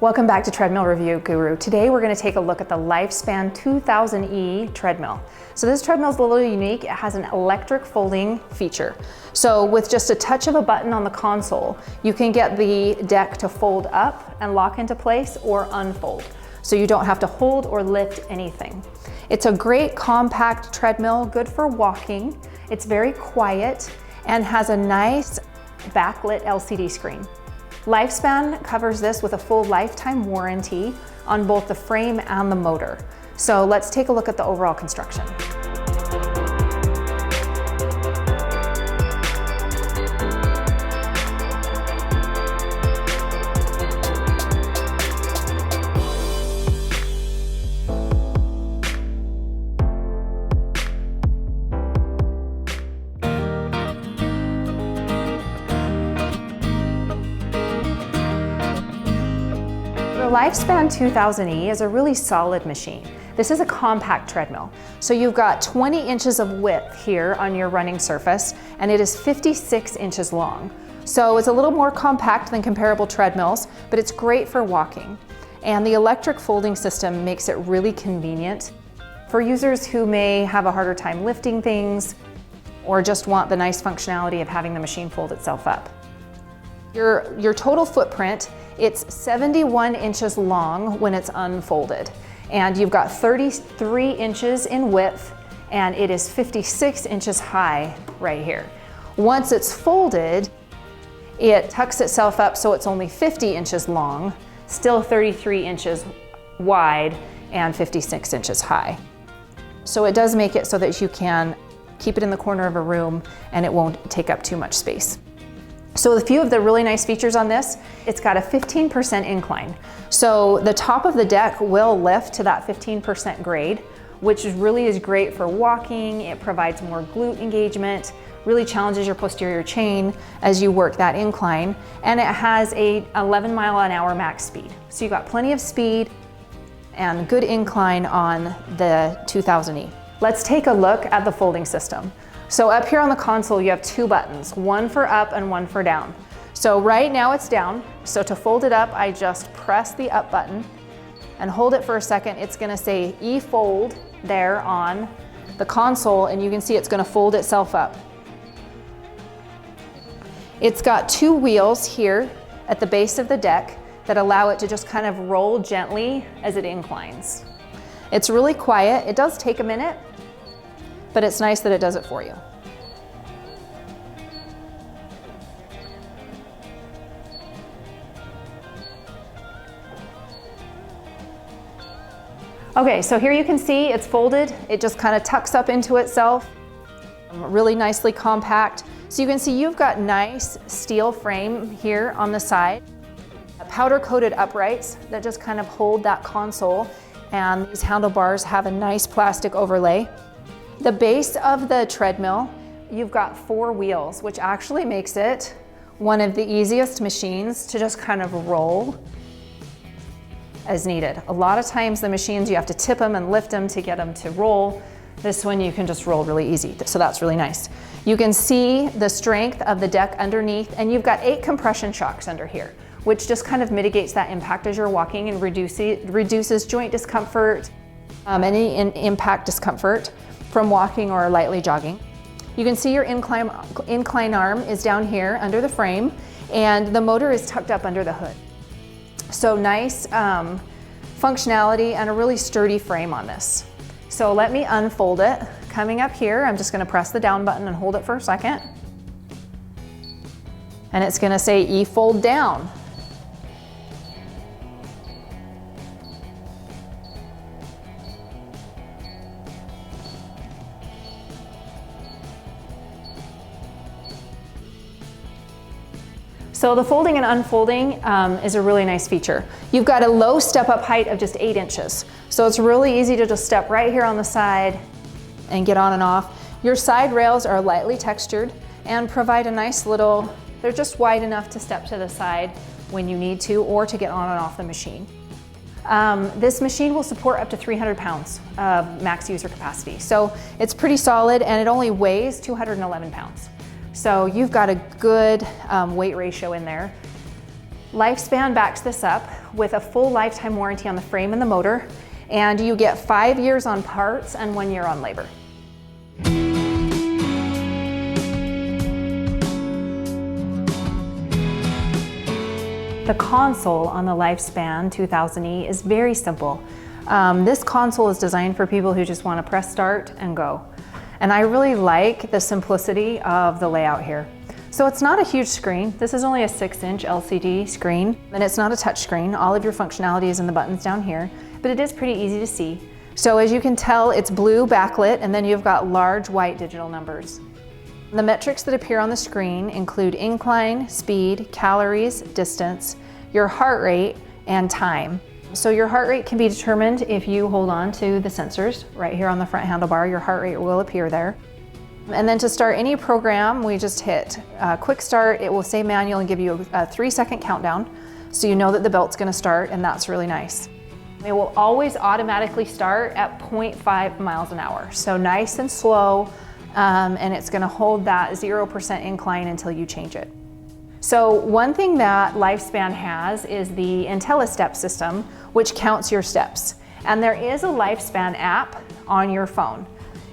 Welcome back to Treadmill Review Guru. Today we're going to take a look at the LifeSpan 2000e treadmill. So this treadmill is a little unique. It has an electric folding feature. So with just a touch of a button on the console, you can get the deck to fold up and lock into place or unfold. So you don't have to hold or lift anything. It's a great compact treadmill, good for walking. It's very quiet and has a nice backlit LCD screen. LifeSpan covers this with a full lifetime warranty on both the frame and the motor. So let's take a look at the overall construction. The LifeSpan 2000e is a really solid machine. This is a compact treadmill. So you've got 20 inches of width here on your running surface, and it is 56 inches long. So it's a little more compact than comparable treadmills, but it's great for walking. And the electric folding system makes it really convenient for users who may have a harder time lifting things or just want the nice functionality of having the machine fold itself up. Your total footprint, it's 71 inches long when it's unfolded. And you've got 33 inches in width, and it is 56 inches high right here. Once it's folded, it tucks itself up so it's only 50 inches long, still 33 inches wide, and 56 inches high. So it does make it so that you can keep it in the corner of a room and it won't take up too much space. So a few of the really nice features on this, it's got a 15% incline. So the top of the deck will lift to that 15% grade, which really is great for walking. It provides more glute engagement, really challenges your posterior chain as you work that incline. And it has a 11 mile an hour max speed. So you've got plenty of speed and good incline on the 2000e. Let's take a look at the folding system. So up here on the console, you have two buttons, one for up and one for down. So right now it's down. So to fold it up, I just press the up button and hold it for a second. It's gonna say E-fold there on the console, and you can see it's gonna fold itself up. It's got two wheels here at the base of the deck that allow it to just kind of roll gently as it inclines. It's really quiet. It does take a minute, but it's nice that it does it for you. Okay, so here you can see it's folded. It just kind of tucks up into itself, really nicely compact. So you can see you've got nice steel frame here on the side, powder-coated uprights that just kind of hold that console, and these handlebars have a nice plastic overlay. The base of the treadmill, you've got four wheels, which actually makes it one of the easiest machines to just kind of roll as needed. A lot of times the machines, you have to tip them and lift them to get them to roll. This one you can just roll really easy, so that's really nice. You can see the strength of the deck underneath, and you've got 8 compression shocks under here, which just kind of mitigates that impact as you're walking and reduces joint discomfort, any impact discomfort from walking or lightly jogging. You can see your incline arm is down here under the frame, and the motor is tucked up under the hood. So nice functionality and a really sturdy frame on this. So let me unfold it. Coming up here, I'm just gonna press the down button and hold it for a second. And it's gonna say E-fold down. So the folding and unfolding is a really nice feature. You've got a low step-up height of just 8 inches. So it's really easy to just step right here on the side and get on and off. Your side rails are lightly textured and provide a nice little, they're just wide enough to step to the side when you need to or to get on and off the machine. This machine will support up to 300 pounds of max user capacity. So it's pretty solid, and it only weighs 211 pounds. So you've got a good weight ratio in there. LifeSpan backs this up with a full lifetime warranty on the frame and the motor, and you get 5 years on parts and 1 year on labor. The console on the LifeSpan 2000e is very simple. This console is designed for people who just want to press start and go. And I really like the simplicity of the layout here. So it's not a huge screen. This is only a 6-inch LCD screen, and it's not a touch screen. All of your functionality is in the buttons down here, but it is pretty easy to see. So as you can tell, it's blue backlit, and then you've got large white digital numbers. The metrics that appear on the screen include incline, speed, calories, distance, your heart rate, and time. So your heart rate can be determined if you hold on to the sensors right here on the front handlebar. Your heart rate will appear there. And then to start any program, we just hit quick start. It will say manual and give you a 3-second countdown, so you know that the belt's going to start, and that's really nice. It will always automatically start at 0.5 miles an hour, so nice and slow. And it's going to hold that 0% incline until you change it. So one thing that LifeSpan has is the INTELLISTEP system, which counts your steps. And there is a LifeSpan app on your phone.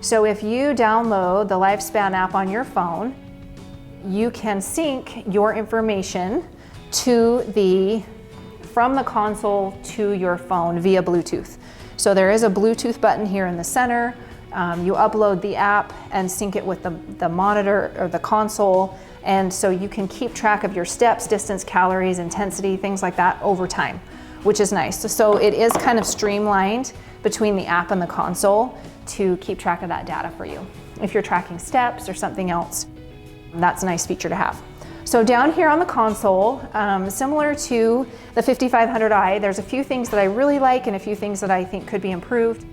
So if you download the LifeSpan app on your phone, you can sync your information from the console to your phone via Bluetooth. So there is a Bluetooth button here in the center. You upload the app and sync it with the monitor or the console, and so you can keep track of your steps, distance, calories, intensity, things like that over time, which is nice. So it is kind of streamlined between the app and the console to keep track of that data for you. If you're tracking steps or something else, that's a nice feature to have. So down here on the console, similar to the 5500i, there's a few things that I really like and a few things that I think could be improved.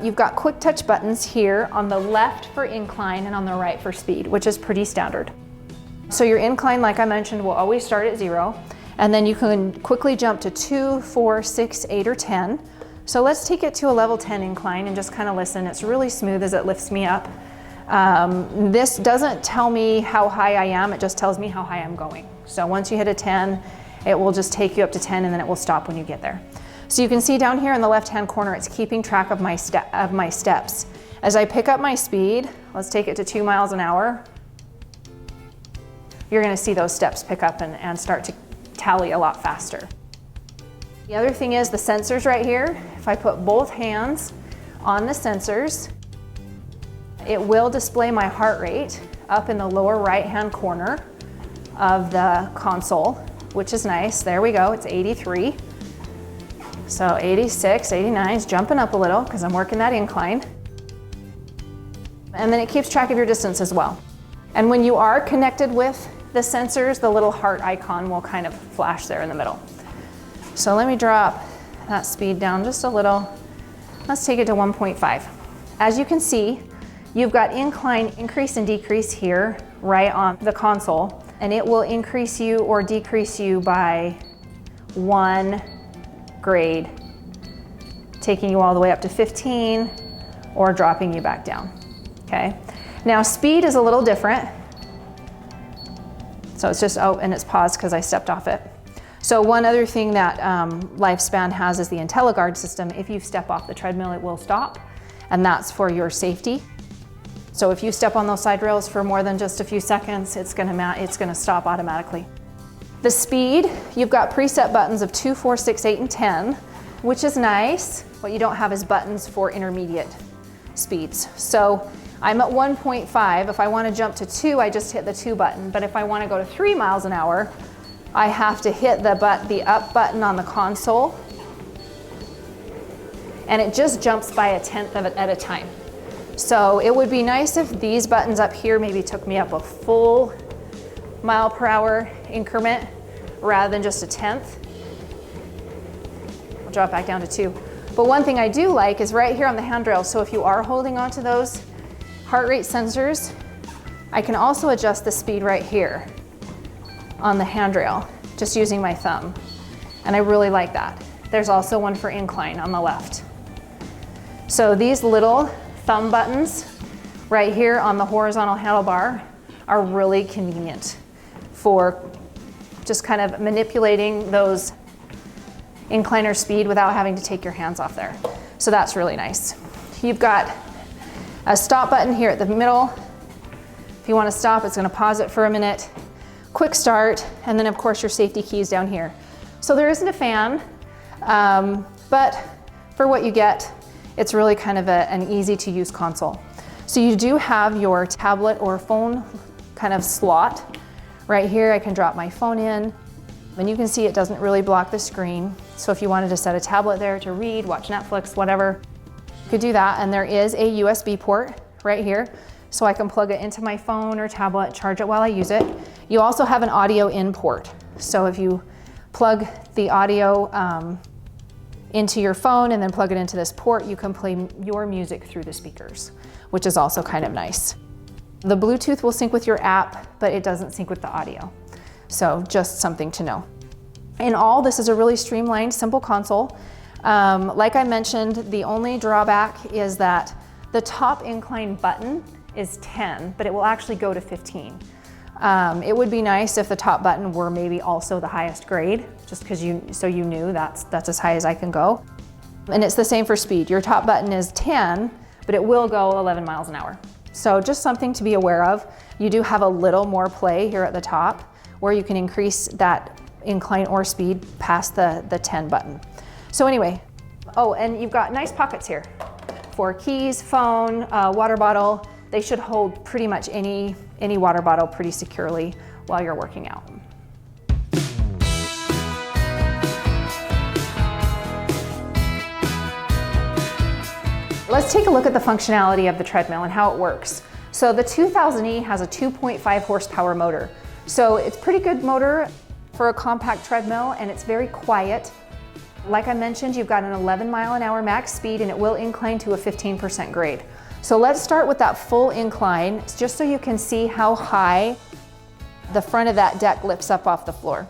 You've got quick touch buttons here on the left for incline and on the right for speed, which is pretty standard. So your incline, like I mentioned, will always start at 0, and then you can quickly jump to 2, 4, 6, 8, or 10. So let's take it to a level 10 incline and just kind of listen. It's really smooth as it lifts me up. This doesn't tell me how high I am, it just tells me how high I'm going. So once you hit a 10, it will just take you up to 10, and then it will stop when you get there. So you can see down here in the left-hand corner, it's keeping track of my steps. As I pick up my speed, let's take it to 2 miles an hour. You're going to see those steps pick up and start to tally a lot faster. The other thing is the sensors right here. If I put both hands on the sensors, it will display my heart rate up in the lower right-hand corner of the console, which is nice. There we go, it's 83. So 86, 89 is jumping up a little because I'm working that incline. And then it keeps track of your distance as well. And when you are connected with the sensors, the little heart icon will kind of flash there in the middle. So let me drop that speed down just a little. Let's take it to 1.5. As you can see, you've got incline, increase and decrease here right on the console, and it will increase you or decrease you by 1 grade, taking you all the way up to 15 or dropping you back down. Okay. Now speed is a little different. So it's just, oh, and it's paused because I stepped off it. So one other thing that LifeSpan has is the INTELLIGARDE system. If you step off the treadmill, it will stop, and that's for your safety. So if you step on those side rails for more than just a few seconds, it's gonna stop automatically. The speed, you've got preset buttons of 2, 4, 6, 8, and 10, which is nice. What you don't have is buttons for intermediate speeds. So I'm at 1.5. If I want to jump to 2, I just hit the 2 button. But if I want to go to 3 miles an hour, I have to hit the up button on the console, and it just jumps by 1/10 of it at a time. So it would be nice if these buttons up here maybe took me up a full mile/hour increment rather than just 1/10. I'll drop back down to 2. But one thing I do like is right here on the handrail. So if you are holding onto those heart rate sensors, I can also adjust the speed right here on the handrail, just using my thumb. And I really like that. There's also one for incline on the left. So these little thumb buttons right here on the horizontal handlebar are really convenient for just kind of manipulating those incline or speed without having to take your hands off there. So that's really nice. You've got a stop button here at the middle. If you want to stop, it's going to pause it for a minute. Quick start, and then of course your safety keys down here. So there isn't a fan, but for what you get, it's really kind of an easy to use console. So you do have your tablet or phone kind of slot. Right here I can drop my phone in, and you can see it doesn't really block the screen. So if you wanted to set a tablet there to read, watch Netflix, whatever, you could do that. And there is a USB port right here, so I can plug it into my phone or tablet, charge it while I use it. You also have an audio in port. So if you plug the audio into your phone and then plug it into this port, you can play your music through the speakers, which is also kind of nice. The Bluetooth will sync with your app, but it doesn't sync with the audio. So just something to know. In all, this is a really streamlined, simple console. Like I mentioned, the only drawback is that the top incline button is 10, but it will actually go to 15. It would be nice if the top button were maybe also the highest grade, just because so you knew that's as high as I can go. And it's the same for speed. Your top button is 10, but it will go 11 miles an hour. So just something to be aware of. You do have a little more play here at the top where you can increase that incline or speed past the 10 button. So anyway, oh, and you've got nice pockets here for keys, phone, water bottle. They should hold pretty much any water bottle pretty securely while you're working out. Let's take a look at the functionality of the treadmill and how it works. So the 2000e has a 2.5 horsepower motor. So it's pretty good motor for a compact treadmill, and it's very quiet. Like I mentioned, you've got an 11 mile an hour max speed, and it will incline to a 15% grade. So let's start with that full incline, just so you can see how high the front of that deck lifts up off the floor.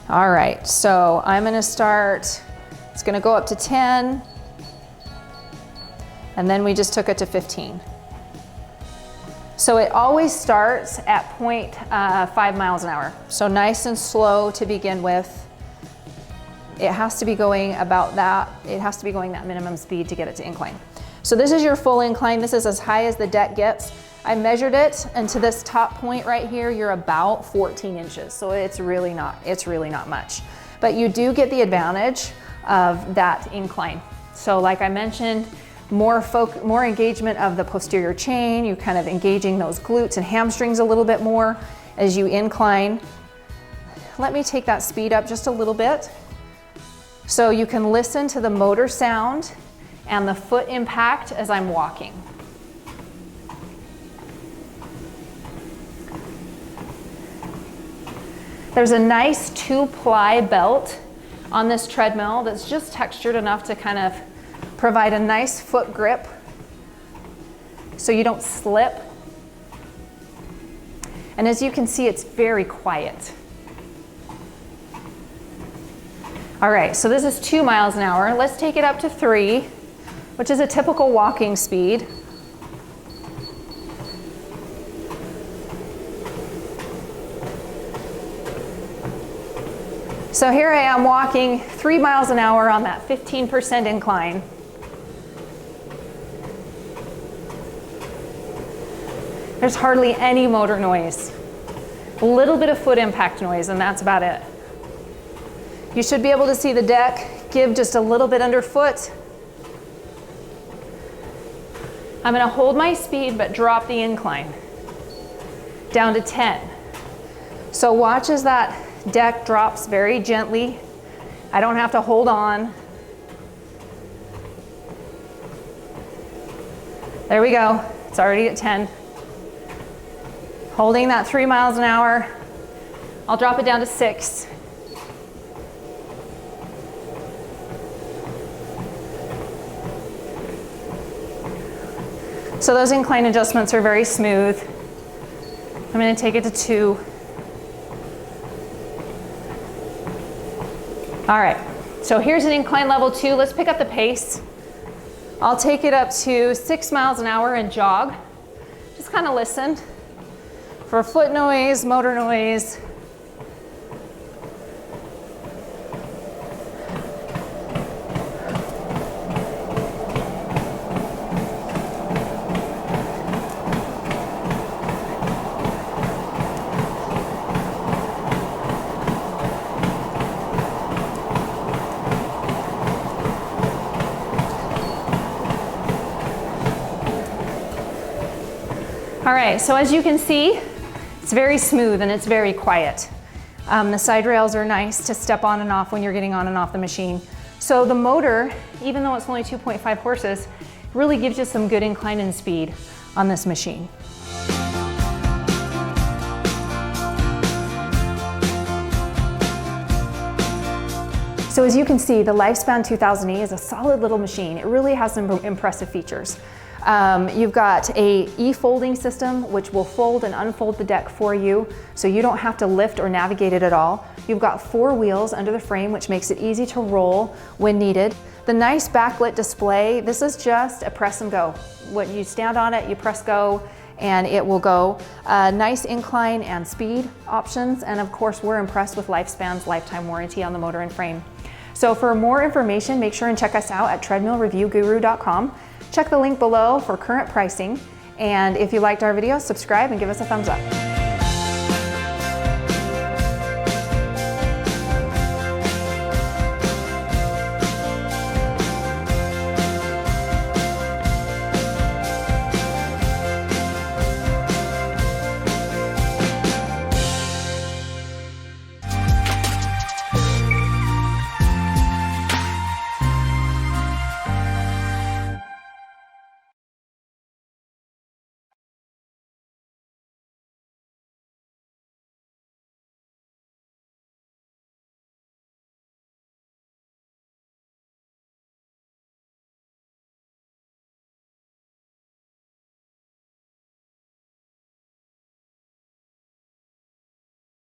All right, so I'm gonna start, it's gonna go up to 10, and then we just took it to 15. So it always starts at 0.5 miles an hour. So nice and slow to begin with. It has to be going about that. It has to be going that minimum speed to get it to incline. So this is your full incline. This is as high as the deck gets. I measured it, and to this top point right here, you're about 14 inches. So it's really not much. But you do get the advantage of that incline. So like I mentioned, more engagement of the posterior chain. You're kind of engaging those glutes and hamstrings a little bit more as you incline. Let me take that speed up just a little bit, so you can listen to the motor sound and the foot impact as I'm walking. There's a nice 2-ply belt on this treadmill that's just textured enough to kind of provide a nice foot grip so you don't slip. And as you can see, it's very quiet. All right, so this is 2 miles an hour. Let's take it up to 3, which is a typical walking speed. So here I am walking 3 miles an hour on that 15% incline. There's hardly any motor noise. A little bit of foot impact noise, and that's about it. You should be able to see the deck give just a little bit underfoot. I'm going to hold my speed but drop the incline down to 10. So watch as that deck drops very gently. I don't have to hold on. There we go. It's already at 10. Holding that 3 miles an hour. I'll drop it down to 6. So those incline adjustments are very smooth. I'm going to take it to 2. All right, so here's an incline level 2. Let's pick up the pace. I'll take it up to 6 miles an hour and jog. Just kind of listen for foot noise, motor noise. All right, so as you can see, it's very smooth and it's very quiet. The side rails are nice to step on and off when you're getting on and off the machine. So the motor, even though it's only 2.5 horses, really gives you some good incline and speed on this machine. So as you can see, the LifeSpan 2000e is a solid little machine. It really has some impressive features. You've got a e-folding system which will fold and unfold the deck for you, so you don't have to lift or navigate it at all. You've got 4 wheels under the frame, which makes it easy to roll when needed. The nice backlit display, this is just a press and go. When you stand on it, you press go and it will go. Nice incline and speed options, and of course we're impressed with LifeSpan's lifetime warranty on the motor and frame. So for more information, make sure and check us out at treadmillreviewguru.com. Check the link below for current pricing, and if you liked our video, subscribe and give us a thumbs up.